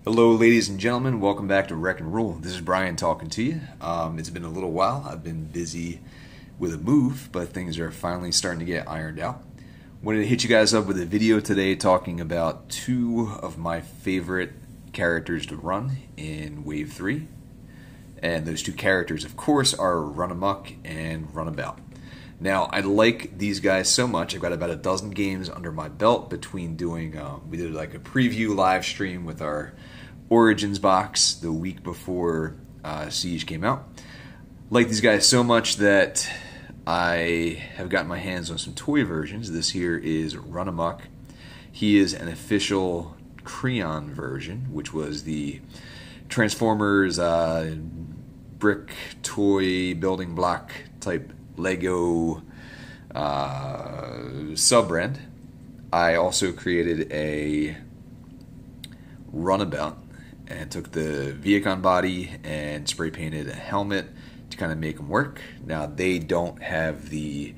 Hello, ladies and gentlemen. Welcome back to Wreck and Rule. This is Brian talking to you. It's been a little while. I've been busy with a move, but things are finally starting to get ironed out. Wanted to hit you guys up with a video today talking about two of my favorite characters to run in Wave 3. And those two characters, of course, are Run Amok and Runabout. Now, I like these guys so much. I've got about a dozen games under my belt between doing, we did like a preview live stream with our Origins box the week before Siege came out. Like these guys so much that I have gotten my hands on some toy versions. This here is Run Amok. He is an official Creon version, which was the Transformers brick toy building block type Lego sub-brand. I also created a Runabout and took the Viacon body and spray painted a helmet to kind of make them work. Now they don't have the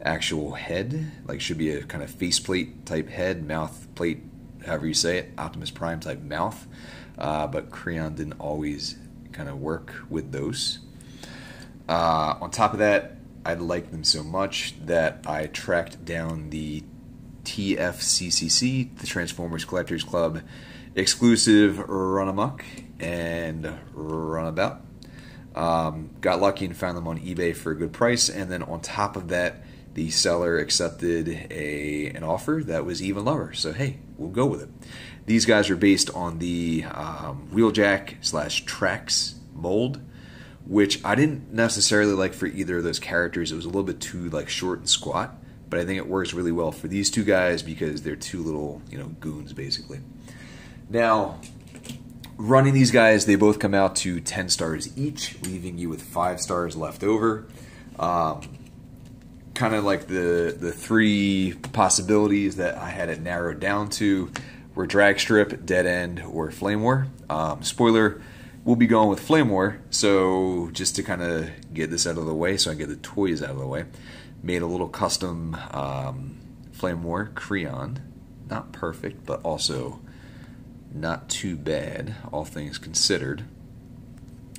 actual head, like should be a kind of faceplate type head, mouth plate, however you say it, Optimus Prime type mouth, but Creon didn't always kind of work with those. On top of that, I liked them so much that I tracked down the TFCCC, the Transformers Collectors Club, exclusive Run Amok and Runabout. Got lucky and found them on eBay for a good price, and then on top of that, the seller accepted an offer that was even lower. So hey, we'll go with it. These guys are based on the Wheeljack/Trax mold, which I didn't necessarily like for either of those characters. It was a little bit too like short and squat, but I think it works really well for these two guys because they're two little, goons basically. Now, running these guys, they both come out to 10 stars each, leaving you with 5 stars left over. Kind of like the three possibilities that I had it narrowed down to were Drag Strip, Dead End, or Flame War. Spoiler, we'll be going with Flame War, so just to kind of get this out of the way, so I get the toys out of the way, made a little custom Flame War Creon. Not perfect, but also not too bad, all things considered.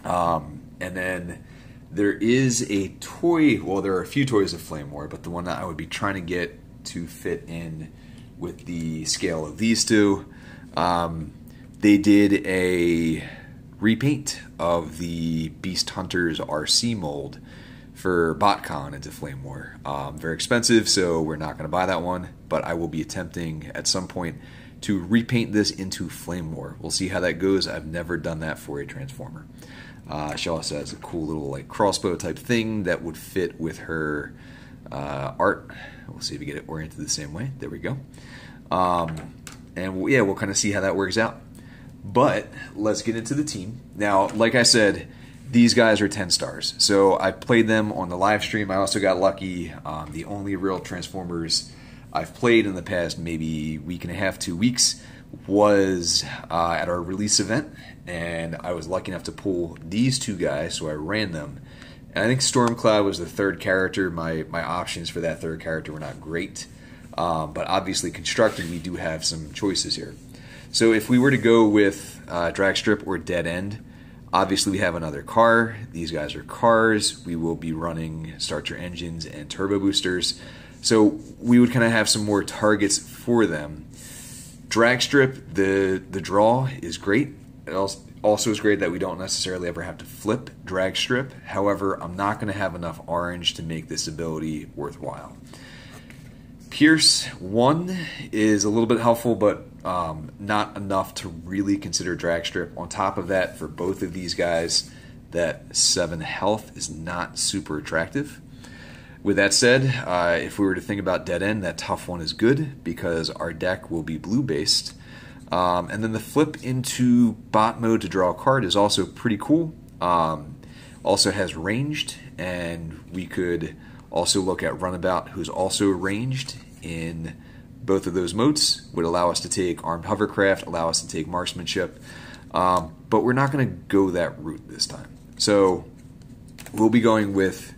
And then there is a toy, well, there are a few toys of Flame War, but the one that I would be trying to get to fit in with the scale of these two, they did a repaint of the Beast Hunters RC mold for BotCon into Flame War. Very expensive, so we're not going to buy that one, but I will be attempting at some point to repaint this into Flame War. We'll see how that goes. I've never done that for a Transformer. She also has a cool little like crossbow type thing that would fit with her art. We'll see if we get it oriented the same way. There we go. And we'll kind of see how that works out. But let's get into the team. Now, like I said, these guys are 10 stars. So I played them on the live stream. I also got lucky. The only real Transformers I've played in the past maybe week and a half, 2 weeks, was at our release event. And I was lucky enough to pull these two guys, so I ran them. And I think Stormcloud was the third character. My options for that third character were not great. But obviously constructed, we do have some choices here. So if we were to go with Drag Strip or Dead End, obviously we have another car. These guys are cars. We will be running Start Your Engines and Turbo Boosters. So we would kind of have some more targets for them. Drag Strip, the draw is great. It also is great that we don't necessarily ever have to flip Drag Strip. However, I'm not going to have enough orange to make this ability worthwhile. Pierce 1 is a little bit helpful, but not enough to really consider Drag Strip. On top of that, for both of these guys, that 7 health is not super attractive. With that said, if we were to think about Dead End, that tough one is good because our deck will be blue-based. And then the flip into bot mode to draw a card is also pretty cool. Also has ranged, and we could also look at Runabout, who's also ranged in both of those modes. Would allow us to take armed hovercraft, allow us to take marksmanship, but we're not going to go that route this time. So we'll be going with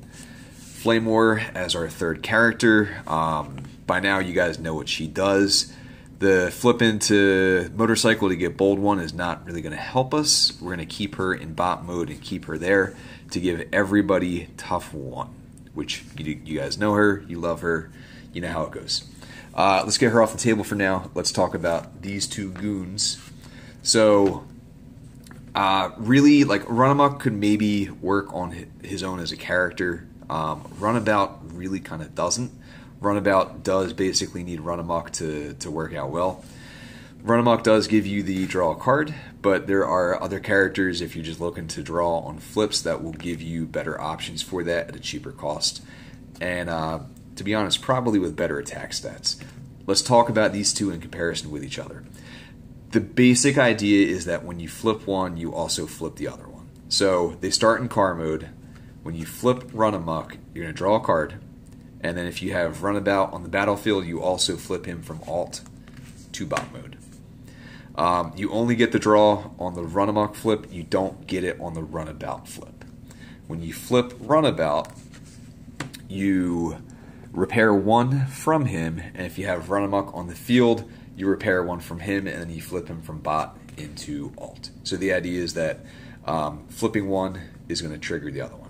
Flame War as our third character. By now you guys know what she does. The flip into motorcycle to get bold one is not really going to help us. We're going to keep her in bot mode and keep her there to give everybody tough one, which you guys know her, you love her, you know how it goes. Let's get her off the table for now. Let's talk about these two goons. So really, like, Runamuck could maybe work on his own as a character. Runabout really kind of doesn't. Runabout does basically need Runamuck to work out well. Runamuck does give you the draw a card, but there are other characters, if you're just looking to draw on flips, that will give you better options for that at a cheaper cost. And to be honest, probably with better attack stats. Let's talk about these two in comparison with each other. The basic idea is that when you flip one, you also flip the other one. So they start in car mode. When you flip Runamuck, you're going to draw a card. And then if you have Runabout on the battlefield, you also flip him from alt to bot mode. You only get the draw on the Runamuck flip. You don't get it on the Runabout flip. When you flip Runabout, you repair one from him. And if you have Runamuck on the field, you repair one from him, and then you flip him from bot into alt. So the idea is that flipping one is going to trigger the other one.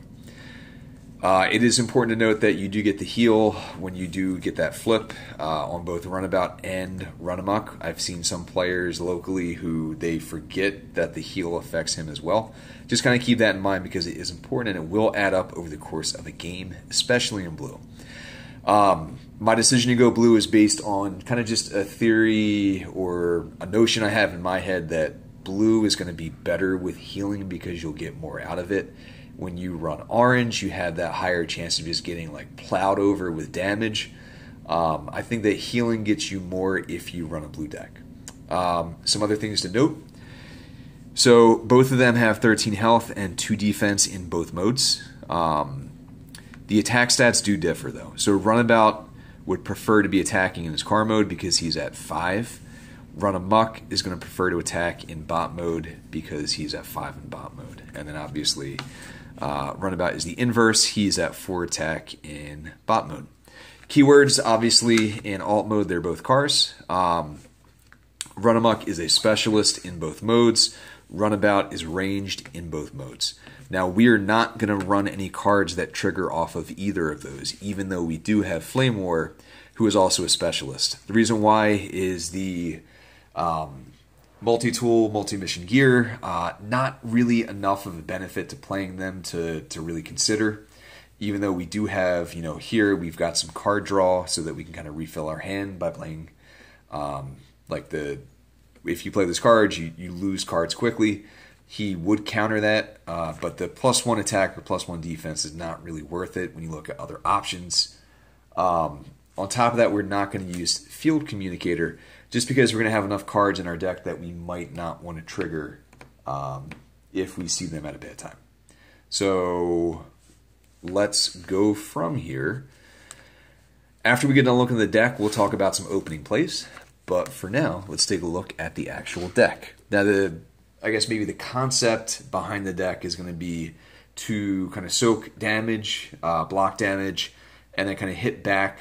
It is important to note that you do get the heal when you do get that flip on both Runabout and Runamuck. I've seen some players locally who they forget that the heal affects him as well. Just kind of keep that in mind because it is important and it will add up over the course of a game, especially in blue. My decision to go blue is based on kind of just a theory or a notion I have in my head that blue is going to be better with healing because you'll get more out of it. When you run orange, you have that higher chance of just getting like plowed over with damage. I think that healing gets you more if you run a blue deck. Some other things to note. So both of them have 13 health and 2 defense in both modes. The attack stats do differ though. So Runabout would prefer to be attacking in his car mode because he's at 5. Runamuck is going to prefer to attack in bot mode because he's at 5 in bot mode. And then obviously Runabout is the inverse. He's at 4 attack in bot mode. Keywords, obviously, in alt mode, they're both cars. Runamuck is a specialist in both modes. Runabout is ranged in both modes. Now, we are not going to run any cards that trigger off of either of those, even though we do have Flame War, who is also a specialist. The reason why is the multi-tool, multi-mission gear, not really enough of a benefit to playing them to really consider. Even though we do have, here we've got some card draw so that we can kind of refill our hand by playing, if you play this card, you lose cards quickly. He would counter that, but the +1 attack or +1 defense is not really worth it when you look at other options. On top of that, we're not going to use Field Communicator just because we're going to have enough cards in our deck that we might not want to trigger if we see them at a bad time. So let's go from here. After we get done looking at the deck, we'll talk about some opening plays. But for now, let's take a look at the actual deck. Now, I guess maybe the concept behind the deck is going to be to kind of soak damage, block damage, and then kind of hit back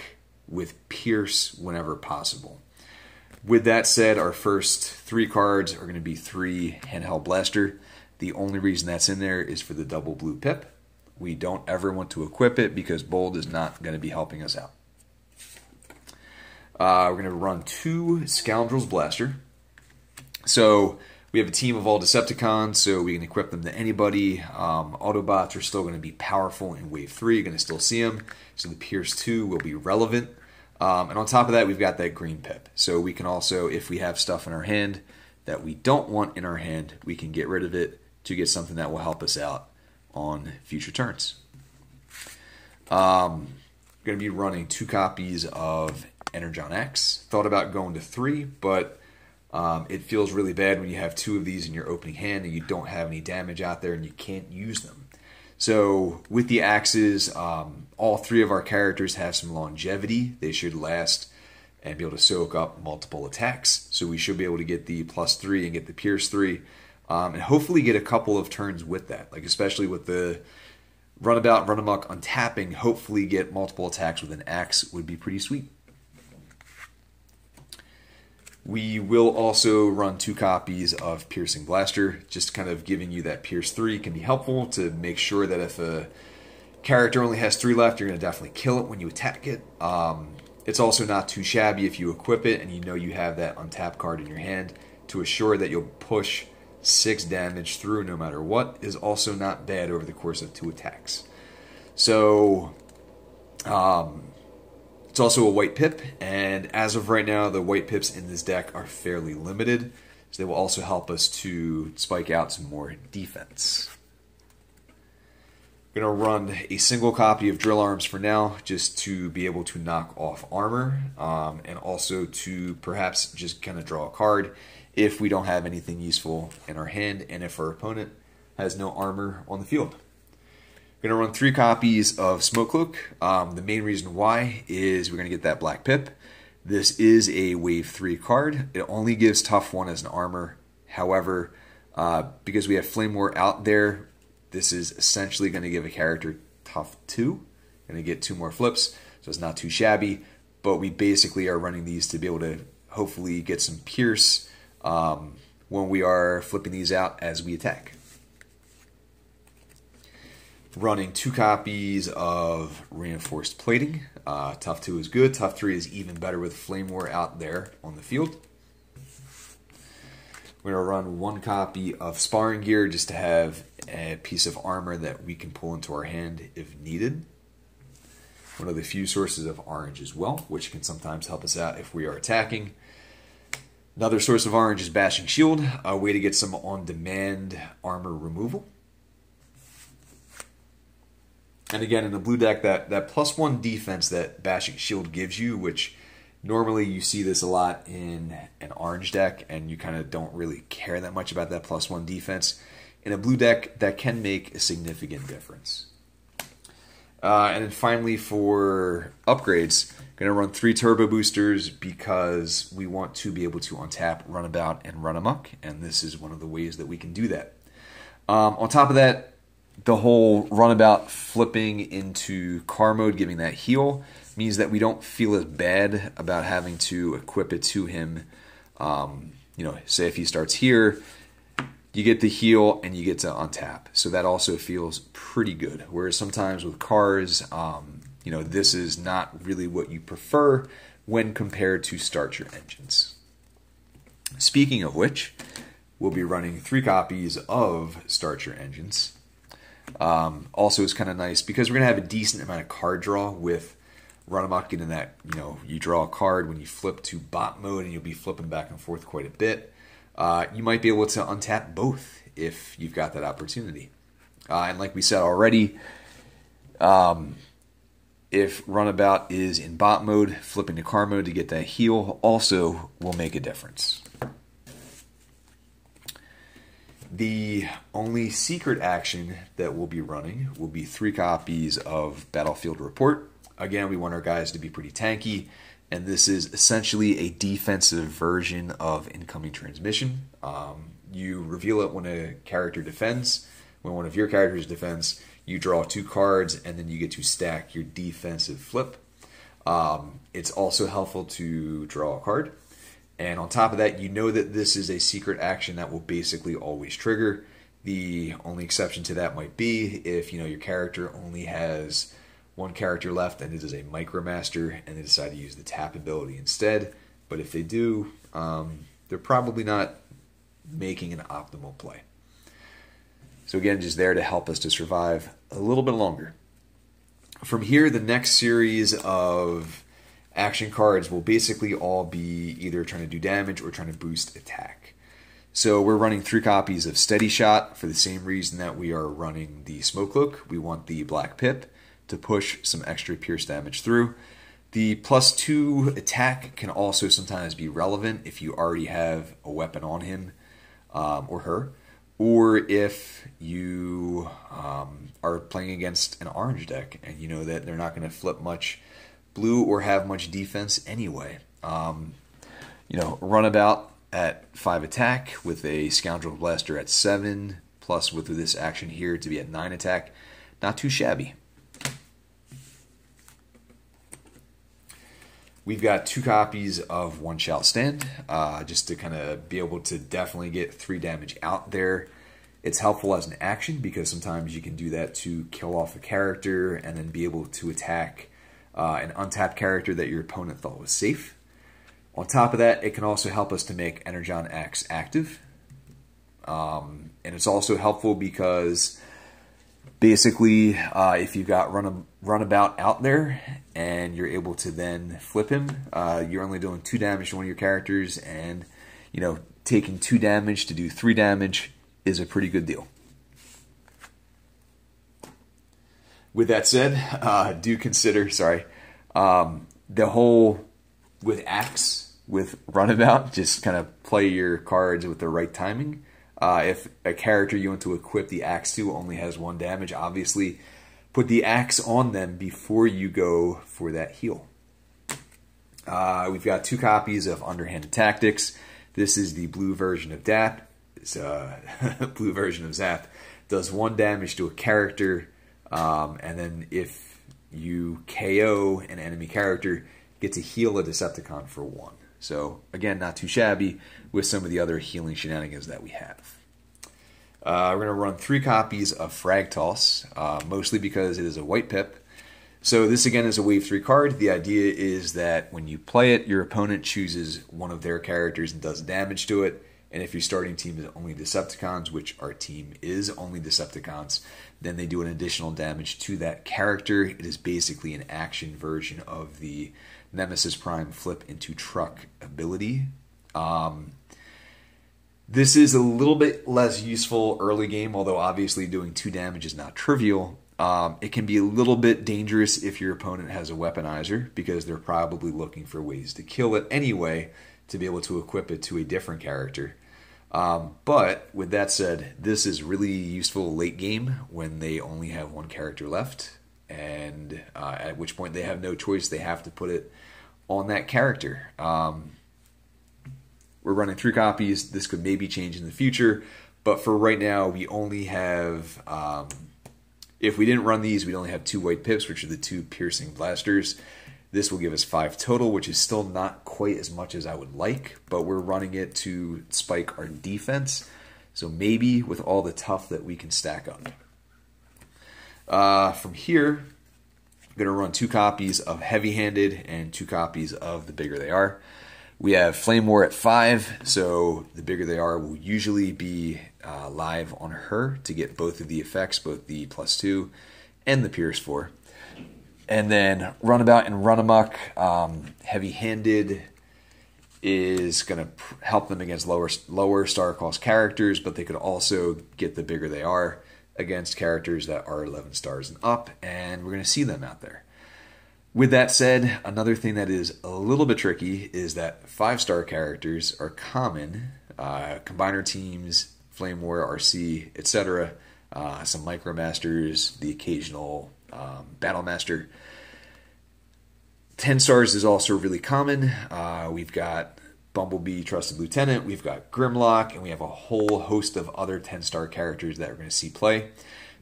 with Pierce whenever possible. With that said, our first 3 cards are going to be 3 Handheld Blaster. The only reason that's in there is for the double blue pip. We don't ever want to equip it because bold is not going to be helping us out. We're going to run 2 Scoundrels Blaster. So we have a team of all Decepticons, so we can equip them to anybody. Autobots are still going to be powerful in Wave 3. You're going to still see them. So the Pierce 2 will be relevant. And on top of that, we've got that green pip. So we can also, if we have stuff in our hand that we don't want in our hand, we can get rid of it to get something that will help us out on future turns. Going to be running 2 copies of Energon X. Thought about going to 3, but it feels really bad when you have 2 of these in your opening hand and you don't have any damage out there and you can't use them. So with the axes, all 3 of our characters have some longevity. They should last and be able to soak up multiple attacks. So we should be able to get the +3 and get the Pierce 3. And hopefully get a couple of turns with that. Like especially with the Runabout, Runamuck untapping, hopefully get multiple attacks with an axe would be pretty sweet. We will also run 2 copies of Piercing Blaster, just kind of giving you that Pierce 3 can be helpful to make sure that if a character only has 3 left, you're going to definitely kill it when you attack it. It's also not too shabby if you equip it and you know you have that untapped card in your hand to assure that you'll push 6 damage through no matter what is also not bad over the course of 2 attacks. So, it's also a white pip, and as of right now, the white pips in this deck are fairly limited, so they will also help us to spike out some more defense. I'm going to run a single copy of Drill Arms for now, just to be able to knock off armor, and also to perhaps just kind of draw a card if we don't have anything useful in our hand, and if our opponent has no armor on the field. We're going to run 3 copies of Smoke Cloak. The main reason why is we're going to get that black pip. This is a wave 3 card. It only gives tough 1 as an armor. However, because we have Flame War out there, this is essentially going to give a character tough 2. Going to get 2 more flips, so it's not too shabby. But we basically are running these to be able to hopefully get some pierce when we are flipping these out as we attack. Running 2 copies of Reinforced Plating. Tough 2 is good. Tough 3 is even better with Flame War out there on the field. We're going to run 1 copy of Sparring Gear just to have a piece of armor that we can pull into our hand if needed. One of the few sources of orange as well, which can sometimes help us out if we are attacking. Another source of orange is Bashing Shield, a way to get some on-demand armor removal. And again, in the blue deck, that +1 defense that Bashing Shield gives you, which normally you see this a lot in an orange deck, and you kind of don't really care that much about that +1 defense. In a blue deck, that can make a significant difference. And then finally, for upgrades, I'm going to run 3 Turbo Boosters because we want to be able to untap, Runabout, and Run Amok, and this is one of the ways that we can do that. On top of that, the whole Runabout flipping into car mode, giving that heal, means that we don't feel as bad about having to equip it to him. Say if he starts here, you get the heal and you get to untap. So that also feels pretty good. Whereas sometimes with cars, this is not really what you prefer when compared to Start Your Engines. Speaking of which, we'll be running 3 copies of Start Your Engines. Also, it's kind of nice because we're going to have a decent amount of card draw with Run Amok getting that, you draw a card when you flip to bot mode and you'll be flipping back and forth quite a bit. You might be able to untap both if you've got that opportunity. And like we said already, if Runabout is in bot mode, flipping to car mode to get that heal also will make a difference. The only secret action that we'll be running will be 3 copies of Battlefield Report. Again, we want our guys to be pretty tanky, and this is essentially a defensive version of Incoming Transmission. You reveal it when a character defends. When one of your characters defends, you draw 2 cards, and then you get to stack your defensive flip. It's also helpful to draw a card. And on top of that, you know that this is a secret action that will basically always trigger. The only exception to that might be if your character only has 1 character left and it is a Micromaster and they decide to use the tap ability instead. But if they do, they're probably not making an optimal play. So again, just there to help us to survive a little bit longer. From here, the next series of action cards will basically all be either trying to do damage or trying to boost attack. So we're running 3 copies of Steady Shot for the same reason that we are running the Smoke Cloak. We want the Black Pip to push some extra pierce damage through. The +2 attack can also sometimes be relevant if you already have a weapon on him or her, or if you are playing against an orange deck and you know that they're not going to flip much blue or have much defense anyway. Runabout at 5 attack with a Scoundrel Blaster at 7, plus with this action here to be at 9 attack. Not too shabby. We've got 2 copies of One Shall Stand, just to kind of be able to definitely get 3 damage out there. It's helpful as an action because sometimes you can do that to kill off a character and then be able to attack an untapped character that your opponent thought was safe. On top of that, it can also help us to make Energon Axe active. And it's also helpful because basically, if you've got Runabout out there and you're able to then flip him, you're only doing 2 damage to one of your characters, and taking 2 damage to do 3 damage is a pretty good deal. With that said, do consider, the whole with Axe, with Runabout, just kind of play your cards with the right timing. If a character you want to equip the Axe to only has 1 damage, obviously put the Axe on them before you go for that heal. We've got 2 copies of Underhanded Tactics. This is the blue version of DAP. It's blue version of Zap. Does 1 damage to a character, and then if you KO an enemy character, get to heal a Decepticon for 1. So again, not too shabby with some of the other healing shenanigans that we have. We're going to run 3 copies of Frag Toss, mostly because it is a white pip. So this again is a wave 3 card. The idea is that when you play it, your opponent chooses one of their characters and does damage to it. And if your starting team is only Decepticons, which our team is only Decepticons, then they do an additional damage to that character. It is basically an action version of the Nemesis Prime flip into truck ability. This is a little bit less useful early game, although obviously doing 2 damage is not trivial. It can be a little bit dangerous if your opponent has a weaponizer, because they're probably looking for ways to kill it anyway to be able to equip it to a different character. But with that said, this is really useful late game when they only have 1 character left, and at which point they have no choice. They have to put it on that character. We're running 3 copies. This could maybe change in the future, but for right now, we only have, if we didn't run these, we'd only have 2 white pips, which are the 2 piercing blasters. This will give us 5 total, which is still not quite as much as I would like, but we're running it to spike our defense. So maybe with all the tough that we can stack up. From here, I'm going to run 2 copies of Heavy Handed and 2 copies of The Bigger They Are. We have Flame War at 5, so The Bigger They Are will usually be live on her to get both of the effects, both the +2 and the Pierce 4. And then Runabout and Runamuck, Heavy Handed is going to help them against lower star cost characters, but they could also get The Bigger They Are against characters that are 11 stars and up, and we're going to see them out there. With that said, another thing that is a little bit tricky is that 5-star characters are common. Combiner teams, Flame War, RC, etc. Some Micromasters, the occasional Battlemaster. 10 stars is also really common. We've got Bumblebee, Trusted Lieutenant, we've got Grimlock, and we have a whole host of other 10-star characters that we're going to see play.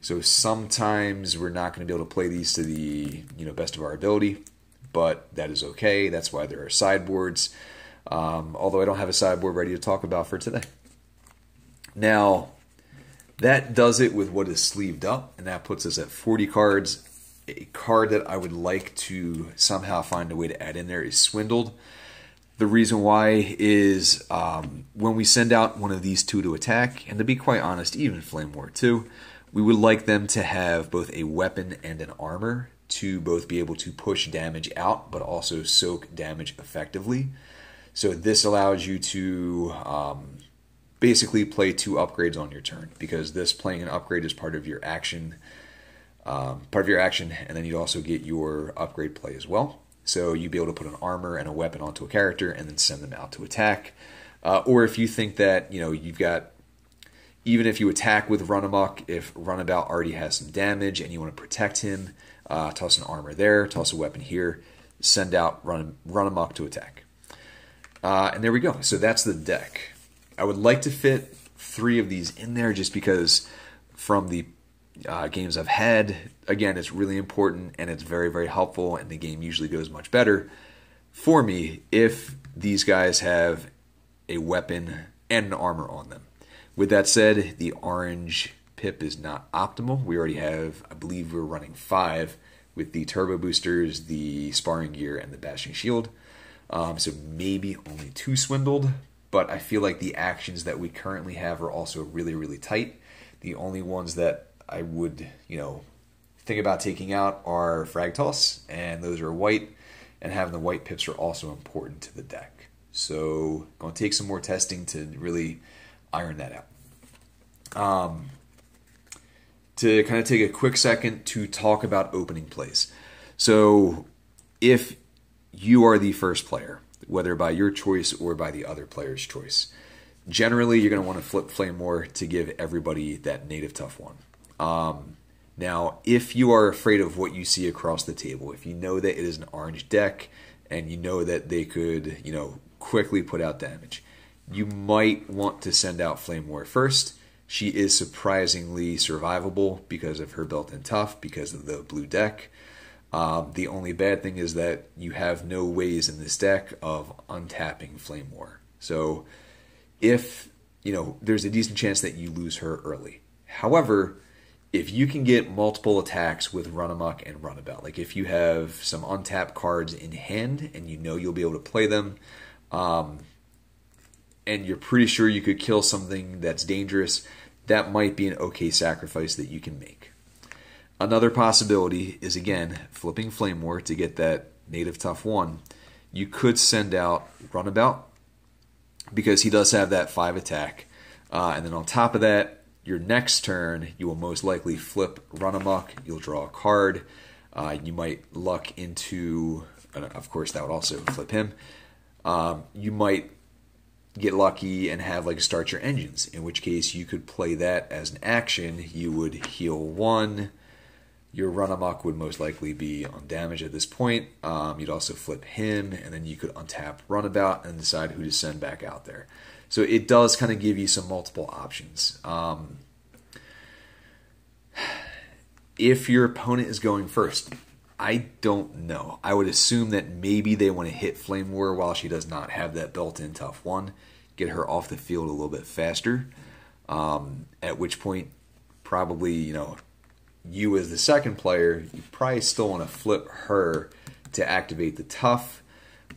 So sometimes we're not going to be able to play these to the best of our ability, but that is okay. That's why there are sideboards, although I don't have a sideboard ready to talk about for today. Now, that does it with what is sleeved up, and that puts us at 40 cards. A card that I would like to somehow find a way to add in there is Swindled. The reason why is when we send out one of these 2 to attack, and to be quite honest, even Flame War 2, we would like them to have both a weapon and an armor to both be able to push damage out, but also soak damage effectively. So this allows you to basically play 2 upgrades on your turn, because this playing an upgrade is part of your action, and then you also get your upgrade play as well. So you'd be able to put an armor and a weapon onto a character and then send them out to attack. Or if you think that you've got, even if you attack with Runamuck, if Runabout already has some damage and you want to protect him, toss an armor there, toss a weapon here, send out Runamuck to attack. And there we go. So that's the deck. I would like to fit 3 of these in there just because from the games I've had, again, it's really important and it's very, very helpful, and the game usually goes much better. for me if these guys have a weapon and an armor on them. With that said, the orange pip is not optimal. We already have, I believe we're running 5 with the turbo boosters, the sparring gear, and the bashing shield. So maybe only 2 swindled, but I feel like the actions that we currently have are also really, really tight. The only ones that I would, think about taking out are Frag Toss, and those are white, and having the white pips are also important to the deck. So going to take some more testing to really iron that out. To kind of take a quick second to talk about opening plays. So if you are the first player, whether by your choice or by the other player's choice, generally you're going to want to flip Flame War to give everybody that native tough one. Now, if you are afraid of what you see across the table, if you know that it is an orange deck and you know that they could, quickly put out damage, you might want to send out Flame War first. She is surprisingly survivable because of her built-in tough, because of the blue deck. The only bad thing is that you have no ways in this deck of untapping Flame War. So if, there's a decent chance that you lose her early. However, if you can get multiple attacks with Run Amok and Runabout, like if you have some untapped cards in hand and you'll be able to play them, and you're pretty sure you could kill something that's dangerous, that might be an okay sacrifice that you can make. Another possibility is, again, flipping Flame War to get that native tough 1. You could send out Runabout because he does have that 5 attack. And then on top of that, your next turn, you will most likely flip Run Amok. You'll draw a card. You might luck into, of course, that would also flip him. You might get lucky and have start your engines, in which case you could play that as an action. You would heal 1. Your Run Amok would most likely be on damage at this point. You'd also flip him, and then you could untap Runabout and decide who to send back out there. So it does kind of give you some multiple options. If your opponent is going first, I don't know. I would assume that maybe they want to hit Flame War while she does not have that built-in tough 1. Get her off the field a little bit faster. At which point, probably, you as the second player, you probably still want to flip her to activate the tough,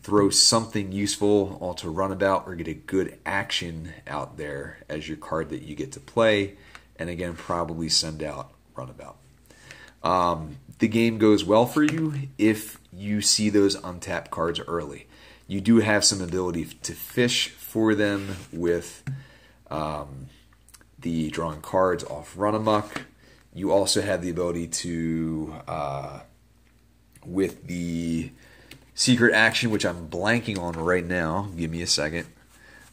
throw something useful onto Runabout, or get a good action out there as your card that you get to play, and again, probably send out Runabout. The game goes well for you if you see those untapped cards early. You do have some ability to fish for them with the drawing cards off Run Amok. You also have the ability to, with the secret action, which I'm blanking on right now, give me a second.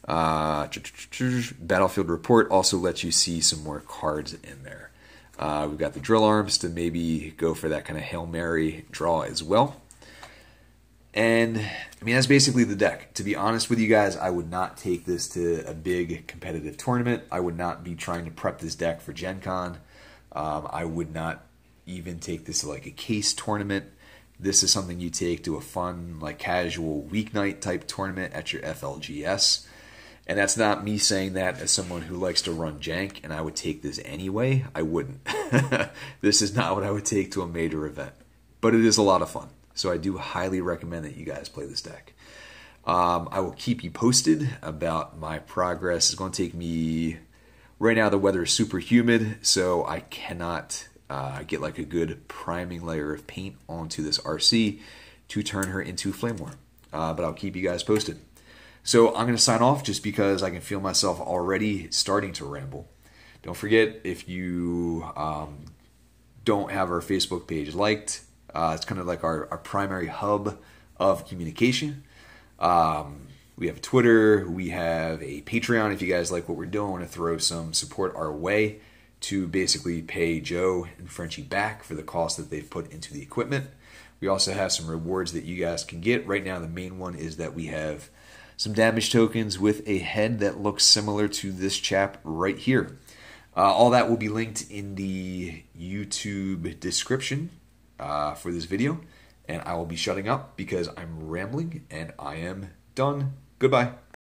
Battlefield Report also lets you see some more cards in there. We've got the Drill Arms to maybe go for that kind of Hail Mary draw as well. And, that's basically the deck. To be honest with you guys, I would not take this to a big competitive tournament. I would not be trying to prep this deck for Gen Con. I would not even take this to a case tournament. This is something you take to a fun, casual weeknight type tournament at your FLGS. And that's not me saying that as someone who likes to run jank, and I would take this anyway. I wouldn't. This is not what I would take to a major event. But it is a lot of fun. So I do highly recommend that you guys play this deck. I will keep you posted about my progress. It's going to take me... Right now the weather is super humid, so I cannot get a good priming layer of paint onto this RC to turn her into Flame War. But I'll keep you guys posted. So I'm going to sign off just because I can feel myself already starting to ramble. Don't forget, if you don't have our Facebook page liked, it's kind of like our primary hub of communication. We have Twitter, we have a Patreon. If you guys like what we're doing, want to throw some support our way to basically pay Joe and Frenchie back for the cost that they've put into the equipment. We also have some rewards that you guys can get. Right now, the main one is that we have some damage tokens with a head that looks similar to this chap right here. All that will be linked in the YouTube description for this video. and I will be shutting up because I'm rambling and I am done. Goodbye.